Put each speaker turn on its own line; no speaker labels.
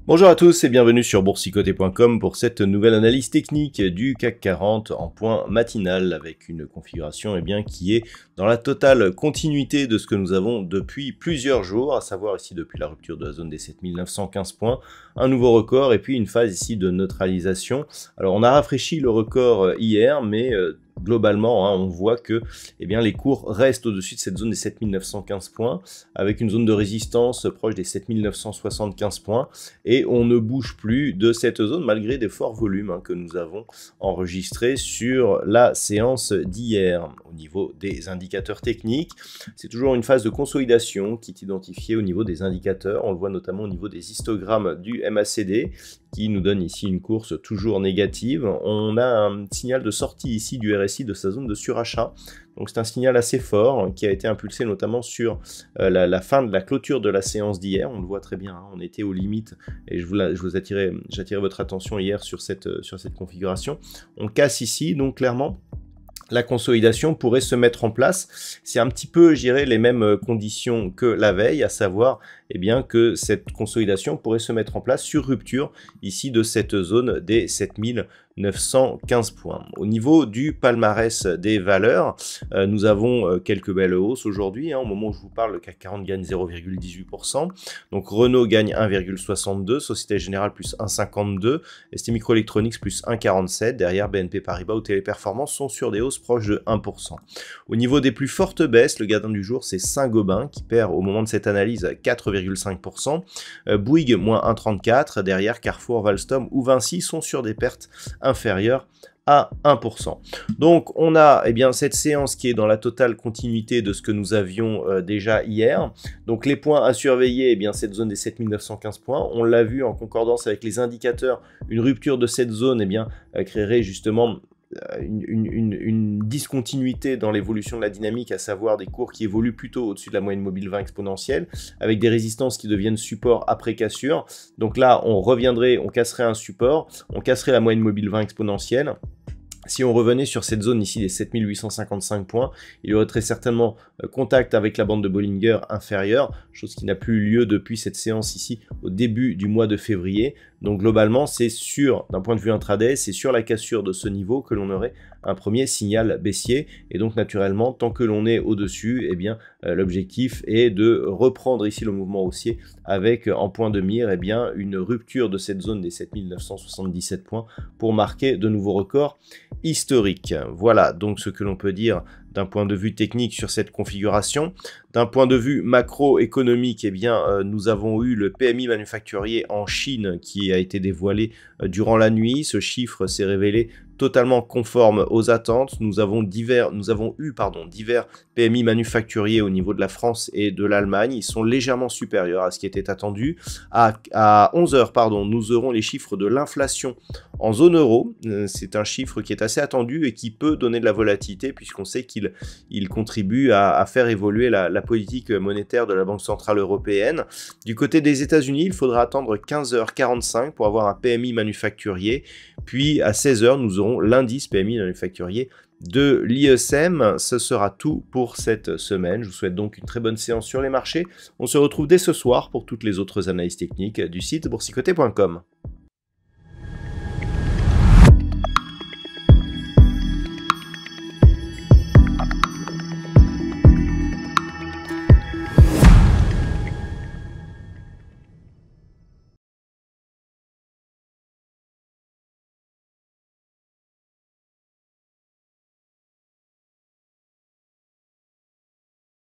Bonjour à tous et bienvenue sur boursicoté.com pour cette nouvelle analyse technique du CAC 40 en point matinal avec une configuration qui est dans la totale continuité de ce que nous avons depuis plusieurs jours, à savoir ici depuis la rupture de la zone des 7915 points, un nouveau record et puis une phase ici de neutralisation. Alors on a rafraîchi le record hier mais globalement, on voit que les cours restent au-dessus de cette zone des 7915 points, avec une zone de résistance proche des 7975 points, et on ne bouge plus de cette zone malgré des forts volumes que nous avons enregistrés sur la séance d'hier. Au niveau des indicateurs techniques, c'est toujours une phase de consolidation qui est identifiée au niveau des indicateurs, on le voit notamment au niveau des histogrammes du MACD, qui nous donne ici une course toujours négative. On a un signal de sortie ici du RSI de sa zone de surachat. Donc c'est un signal assez fort qui a été impulsé notamment sur la fin de la clôture de la séance d'hier. On le voit très bien, on était aux limites et j'attirais votre attention hier sur cette configuration. On casse ici, donc clairement la consolidation pourrait se mettre en place. C'est un petit peu, je dirais, les mêmes conditions que la veille, à savoir que cette consolidation pourrait se mettre en place sur rupture ici de cette zone des 7915 points. Au niveau du palmarès des valeurs, nous avons quelques belles hausses aujourd'hui. Au moment où je vous parle, le CAC 40 gagne 0,18%. Donc Renault gagne 1,62%, Société Générale plus 1,52%, ST Microelectronics plus 1,47%. Derrière, BNP Paribas ou Téléperformance sont sur des hausses proches de 1%. Au niveau des plus fortes baisses, le gardien du jour, c'est Saint-Gobain qui perd au moment de cette analyse 4,5%. Bouygues, moins 1,34%. Derrière, Carrefour, Valstom ou Vinci sont sur des pertes inférieures à 1%. Donc on a cette séance qui est dans la totale continuité de ce que nous avions déjà hier. Donc les points à surveiller, cette zone des 7915 points. On l'a vu en concordance avec les indicateurs, une rupture de cette zone créerait justement une discontinuité dans l'évolution de la dynamique, à savoir des cours qui évoluent plutôt au-dessus de la moyenne mobile 20 exponentielle, avec des résistances qui deviennent support après cassure. Donc là, on casserait un support, on casserait la moyenne mobile 20 exponentielle. Si on revenait sur cette zone ici des 7855 points, il y aurait très certainement contact avec la bande de Bollinger inférieure, chose qui n'a plus eu lieu depuis cette séance ici au début du mois de février. Donc globalement, c'est sûr, d'un point de vue intraday, c'est sur la cassure de ce niveau que l'on aurait un premier signal baissier. Et donc naturellement, tant que l'on est au-dessus, l'objectif est de reprendre ici le mouvement haussier avec en point de mire une rupture de cette zone des 7977 points pour marquer de nouveaux records historiques. Voilà donc ce que l'on peut dire d'un point de vue technique sur cette configuration. D'un point de vue macroéconomique, nous avons eu le PMI manufacturier en Chine qui a été dévoilé durant la nuit. Ce chiffre s'est révélé totalement conforme aux attentes. Nous avons eu divers PMI manufacturiers au niveau de la France et de l'Allemagne. Ils sont légèrement supérieurs à ce qui était attendu. À 11h, nous aurons les chiffres de l'inflation en zone euro. C'est un chiffre qui est assez attendu et qui peut donner de la volatilité puisqu'on sait qu'il contribue à faire évoluer la politique monétaire de la Banque Centrale Européenne. Du côté des États-Unis, il faudra attendre 15h45 pour avoir un PMI manufacturier. Puis à 16h, nous aurons l'indice PMI manufacturier de l'ISM. Ce sera tout pour cette semaine. Je vous souhaite donc une très bonne séance sur les marchés. On se retrouve dès ce soir pour toutes les autres analyses techniques du site boursicoté.com.